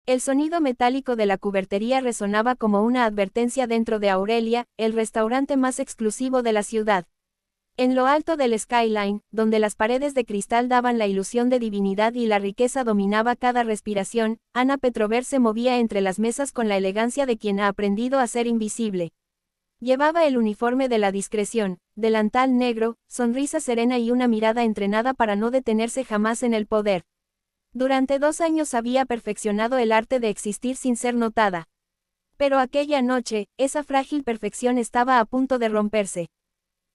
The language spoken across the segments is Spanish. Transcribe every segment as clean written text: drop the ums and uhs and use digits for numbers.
El sonido metálico de la cubertería resonaba como una advertencia dentro de Aurelia, el restaurante más exclusivo de la ciudad. En lo alto del skyline, donde las paredes de cristal daban la ilusión de divinidad y la riqueza dominaba cada respiración, Anna Petrover se movía entre las mesas con la elegancia de quien ha aprendido a ser invisible. Llevaba el uniforme de la discreción, delantal negro, sonrisa serena y una mirada entrenada para no detenerse jamás en el poder. Durante 2 años había perfeccionado el arte de existir sin ser notada. Pero aquella noche, esa frágil perfección estaba a punto de romperse.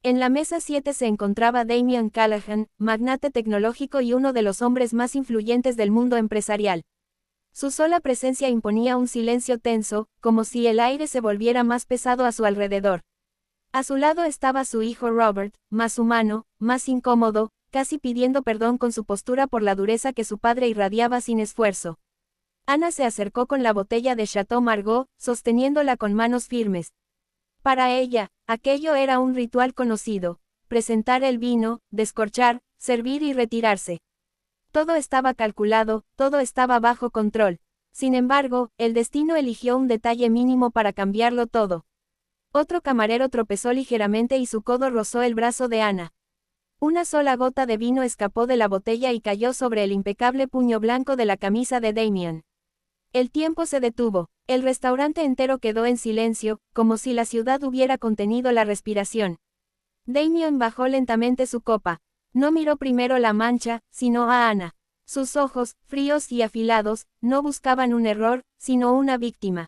En la mesa 7 se encontraba Damian Callahan, magnate tecnológico y uno de los hombres más influyentes del mundo empresarial. Su sola presencia imponía un silencio tenso, como si el aire se volviera más pesado a su alrededor. A su lado estaba su hijo Robert, más humano, más incómodo, casi pidiendo perdón con su postura por la dureza que su padre irradiaba sin esfuerzo. Anna se acercó con la botella de Chateau Margaux, sosteniéndola con manos firmes. Para ella, aquello era un ritual conocido: presentar el vino, descorchar, servir y retirarse. Todo estaba calculado, todo estaba bajo control. Sin embargo, el destino eligió un detalle mínimo para cambiarlo todo. Otro camarero tropezó ligeramente y su codo rozó el brazo de Anna. Una sola gota de vino escapó de la botella y cayó sobre el impecable puño blanco de la camisa de Damian. El tiempo se detuvo. El restaurante entero quedó en silencio, como si la ciudad hubiera contenido la respiración. Damian bajó lentamente su copa. No miró primero la mancha, sino a Anna. Sus ojos, fríos y afilados, no buscaban un error, sino una víctima.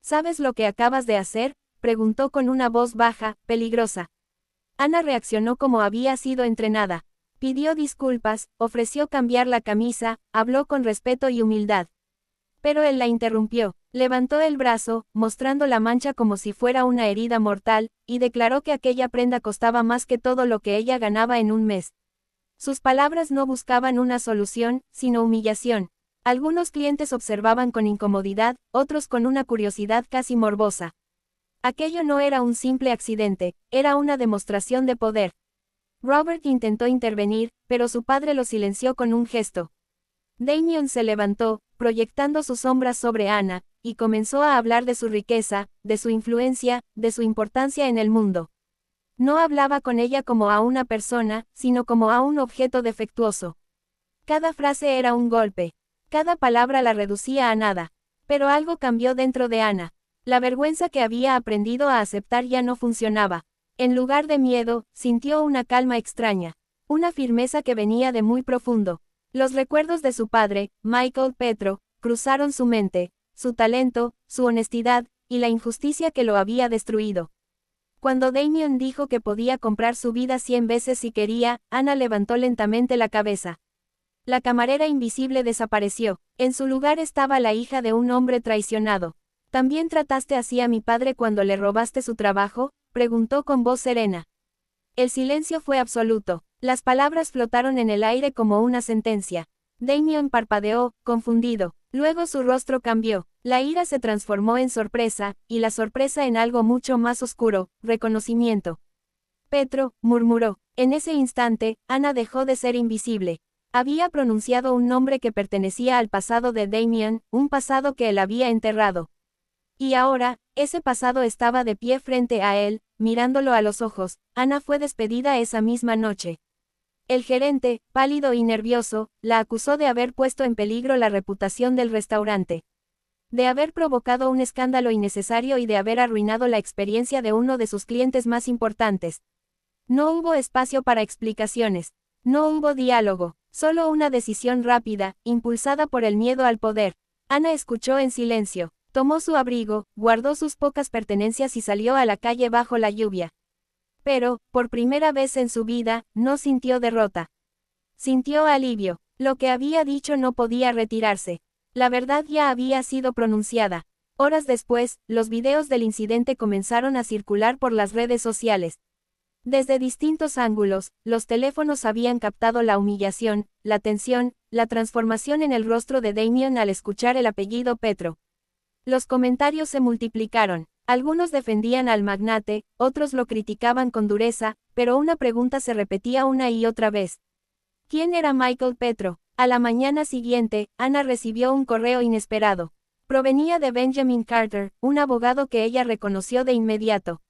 ¿Sabes lo que acabas de hacer?, preguntó con una voz baja, peligrosa. Anna reaccionó como había sido entrenada. Pidió disculpas, ofreció cambiar la camisa, habló con respeto y humildad. Pero él la interrumpió, levantó el brazo, mostrando la mancha como si fuera una herida mortal, y declaró que aquella prenda costaba más que todo lo que ella ganaba en un mes. Sus palabras no buscaban una solución, sino humillación. Algunos clientes observaban con incomodidad, otros con una curiosidad casi morbosa. Aquello no era un simple accidente, era una demostración de poder. Robert intentó intervenir, pero su padre lo silenció con un gesto. Damian se levantó, proyectando sus sombras sobre Anna, y comenzó a hablar de su riqueza, de su influencia, de su importancia en el mundo. No hablaba con ella como a una persona, sino como a un objeto defectuoso. Cada frase era un golpe. Cada palabra la reducía a nada. Pero algo cambió dentro de Anna. La vergüenza que había aprendido a aceptar ya no funcionaba. En lugar de miedo, sintió una calma extraña. Una firmeza que venía de muy profundo. Los recuerdos de su padre, Michael Petro, cruzaron su mente, su talento, su honestidad, y la injusticia que lo había destruido. Cuando Damian dijo que podía comprar su vida 100 veces si quería, Anna levantó lentamente la cabeza. La camarera invisible desapareció. En su lugar estaba la hija de un hombre traicionado. ¿También trataste así a mi padre cuando le robaste su trabajo?, preguntó con voz serena. El silencio fue absoluto. Las palabras flotaron en el aire como una sentencia. Damian parpadeó, confundido. Luego su rostro cambió. La ira se transformó en sorpresa, y la sorpresa en algo mucho más oscuro: reconocimiento. Petro, murmuró. En ese instante, Anna dejó de ser invisible. Había pronunciado un nombre que pertenecía al pasado de Damian, un pasado que él había enterrado. Y ahora, ese pasado estaba de pie frente a él, mirándolo a los ojos. Anna fue despedida esa misma noche. El gerente, pálido y nervioso, la acusó de haber puesto en peligro la reputación del restaurante. De haber provocado un escándalo innecesario y de haber arruinado la experiencia de uno de sus clientes más importantes. No hubo espacio para explicaciones. No hubo diálogo, solo una decisión rápida, impulsada por el miedo al poder. Anna escuchó en silencio. Tomó su abrigo, guardó sus pocas pertenencias y salió a la calle bajo la lluvia. Pero, por primera vez en su vida, no sintió derrota. Sintió alivio. Lo que había dicho no podía retirarse. La verdad ya había sido pronunciada. Horas después, los videos del incidente comenzaron a circular por las redes sociales. Desde distintos ángulos, los teléfonos habían captado la humillación, la tensión, la transformación en el rostro de Damian al escuchar el apellido Petro. Los comentarios se multiplicaron. Algunos defendían al magnate, otros lo criticaban con dureza, pero una pregunta se repetía una y otra vez. ¿Quién era Michael Petro? A la mañana siguiente, Ana recibió un correo inesperado. Provenía de Benjamin Carter, un abogado que ella reconoció de inmediato.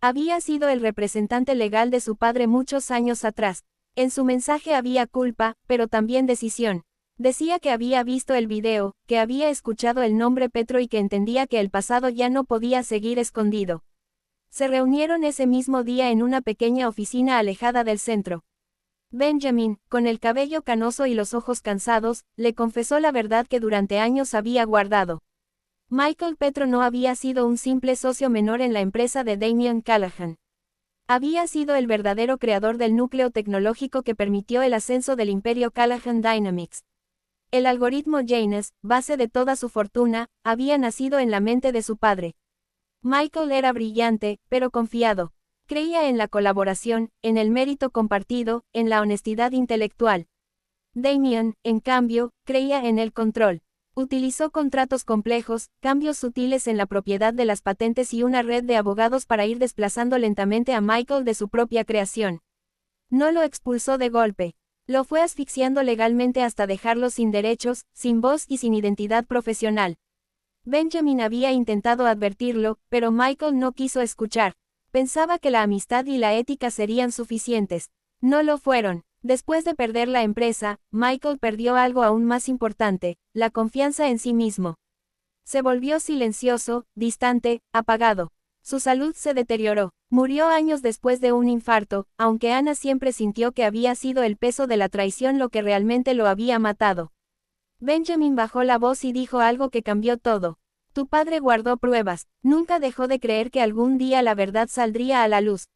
Había sido el representante legal de su padre muchos años atrás. En su mensaje había culpa, pero también decisión. Decía que había visto el video, que había escuchado el nombre Petro y que entendía que el pasado ya no podía seguir escondido. Se reunieron ese mismo día en una pequeña oficina alejada del centro. Benjamin, con el cabello canoso y los ojos cansados, le confesó la verdad que durante años había guardado. Michael Petro no había sido un simple socio menor en la empresa de Damian Callahan. Había sido el verdadero creador del núcleo tecnológico que permitió el ascenso del imperio Callahan Dynamics. El algoritmo Janus, base de toda su fortuna, había nacido en la mente de su padre. Michael era brillante, pero confiado. Creía en la colaboración, en el mérito compartido, en la honestidad intelectual. Damian, en cambio, creía en el control. Utilizó contratos complejos, cambios sutiles en la propiedad de las patentes y una red de abogados para ir desplazando lentamente a Michael de su propia creación. No lo expulsó de golpe. Lo fue asfixiando legalmente hasta dejarlo sin derechos, sin voz y sin identidad profesional. Benjamin había intentado advertirlo, pero Michael no quiso escuchar. Pensaba que la amistad y la ética serían suficientes. No lo fueron. Después de perder la empresa, Michael perdió algo aún más importante, la confianza en sí mismo. Se volvió silencioso, distante, apagado. Su salud se deterioró. Murió años después de un infarto, aunque Ana siempre sintió que había sido el peso de la traición lo que realmente lo había matado. Benjamin bajó la voz y dijo algo que cambió todo. Tu padre guardó pruebas, nunca dejó de creer que algún día la verdad saldría a la luz.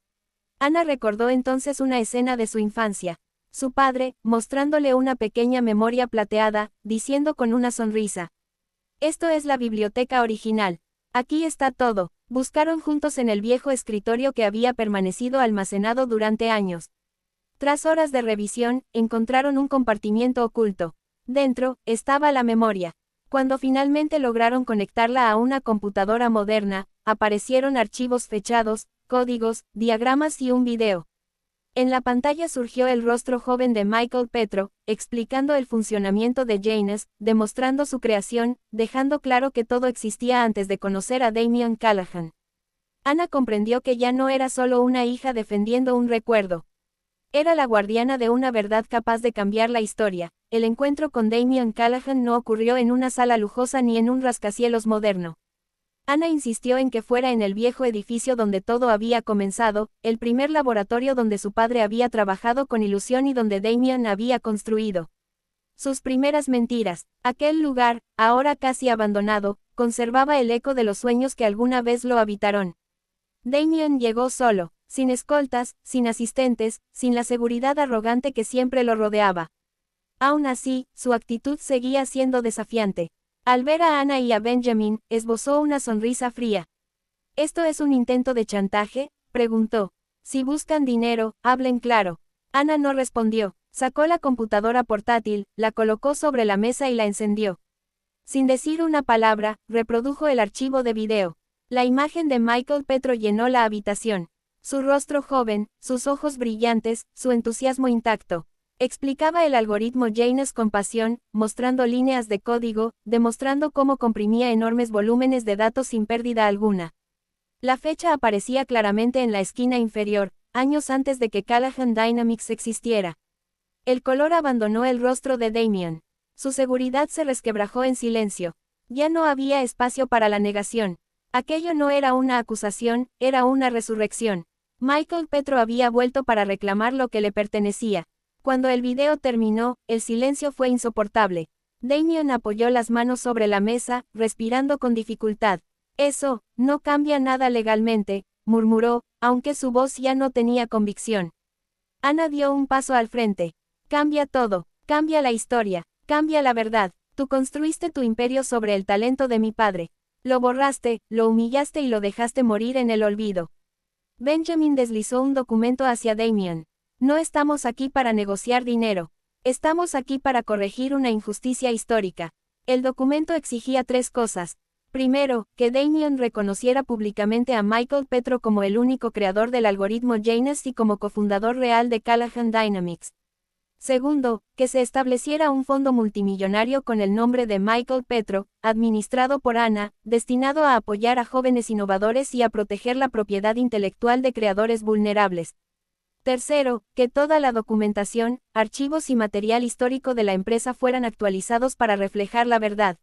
Ana recordó entonces una escena de su infancia. Su padre, mostrándole una pequeña memoria plateada, diciendo con una sonrisa. Esto es la biblioteca original. Aquí está todo. Buscaron juntos en el viejo escritorio que había permanecido almacenado durante años. Tras horas de revisión, encontraron un compartimiento oculto. Dentro, estaba la memoria. Cuando finalmente lograron conectarla a una computadora moderna, aparecieron archivos fechados, códigos, diagramas y un video. En la pantalla surgió el rostro joven de Michael Petro, explicando el funcionamiento de Janus, demostrando su creación, dejando claro que todo existía antes de conocer a Damian Callahan. Ana comprendió que ya no era solo una hija defendiendo un recuerdo. Era la guardiana de una verdad capaz de cambiar la historia. El encuentro con Damian Callahan no ocurrió en una sala lujosa ni en un rascacielos moderno. Ana insistió en que fuera en el viejo edificio donde todo había comenzado, el primer laboratorio donde su padre había trabajado con ilusión y donde Damian había construido sus primeras mentiras. Aquel lugar, ahora casi abandonado, conservaba el eco de los sueños que alguna vez lo habitaron. Damian llegó solo, sin escoltas, sin asistentes, sin la seguridad arrogante que siempre lo rodeaba. Aún así, su actitud seguía siendo desafiante. Al ver a Ana y a Benjamin, esbozó una sonrisa fría. ¿Esto es un intento de chantaje?, preguntó. Si buscan dinero, hablen claro. Ana no respondió. Sacó la computadora portátil, la colocó sobre la mesa y la encendió. Sin decir una palabra, reprodujo el archivo de video. La imagen de Michael Petro llenó la habitación. Su rostro joven, sus ojos brillantes, su entusiasmo intacto. Explicaba el algoritmo Janus con pasión, mostrando líneas de código, demostrando cómo comprimía enormes volúmenes de datos sin pérdida alguna. La fecha aparecía claramente en la esquina inferior, años antes de que Callahan Dynamics existiera. El color abandonó el rostro de Damian. Su seguridad se resquebrajó en silencio. Ya no había espacio para la negación. Aquello no era una acusación, era una resurrección. Michael Petro había vuelto para reclamar lo que le pertenecía. Cuando el video terminó, el silencio fue insoportable. Damian apoyó las manos sobre la mesa, respirando con dificultad. Eso, no cambia nada legalmente, murmuró, aunque su voz ya no tenía convicción. Ana dio un paso al frente. Cambia todo, cambia la historia, cambia la verdad. Tú construiste tu imperio sobre el talento de mi padre. Lo borraste, lo humillaste y lo dejaste morir en el olvido. Benjamin deslizó un documento hacia Damian. No estamos aquí para negociar dinero. Estamos aquí para corregir una injusticia histórica. El documento exigía 3 cosas. Primero, que Damian reconociera públicamente a Michael Petro como el único creador del algoritmo Janus y como cofundador real de Callahan Dynamics. Segundo, que se estableciera un fondo multimillonario con el nombre de Michael Petro, administrado por Ana, destinado a apoyar a jóvenes innovadores y a proteger la propiedad intelectual de creadores vulnerables. Tercero, que toda la documentación, archivos y material histórico de la empresa fueran actualizados para reflejar la verdad.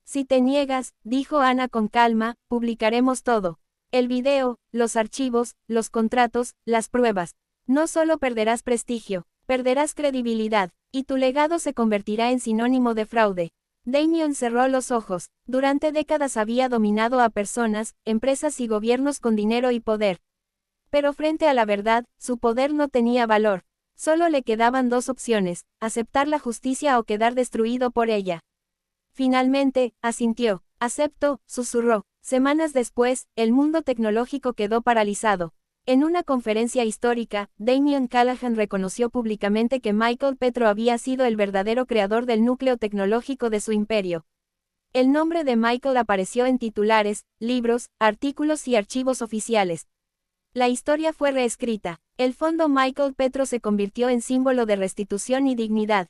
Si te niegas, dijo Ana con calma, publicaremos todo. El video, los archivos, los contratos, las pruebas. No solo perderás prestigio, perderás credibilidad, y tu legado se convertirá en sinónimo de fraude. Damien cerró los ojos. Durante décadas había dominado a personas, empresas y gobiernos con dinero y poder. Pero frente a la verdad, su poder no tenía valor. Solo le quedaban dos opciones, aceptar la justicia o quedar destruido por ella. Finalmente, asintió. Acepto, susurró. Semanas después, el mundo tecnológico quedó paralizado. En una conferencia histórica, Damien Callahan reconoció públicamente que Michael Petro había sido el verdadero creador del núcleo tecnológico de su imperio. El nombre de Michael apareció en titulares, libros, artículos y archivos oficiales. La historia fue reescrita. El fondo Michael Petro se convirtió en símbolo de restitución y dignidad.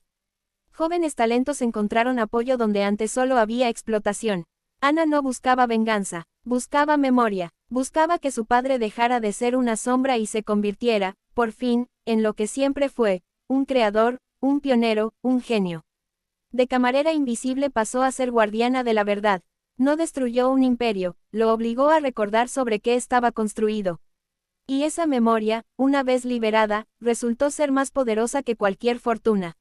Jóvenes talentos encontraron apoyo donde antes solo había explotación. Ana no buscaba venganza, buscaba memoria, buscaba que su padre dejara de ser una sombra y se convirtiera, por fin, en lo que siempre fue, un creador, un pionero, un genio. De camarera invisible pasó a ser guardiana de la verdad. No destruyó un imperio, lo obligó a recordar sobre qué estaba construido. Y esa memoria, una vez liberada, resultó ser más poderosa que cualquier fortuna.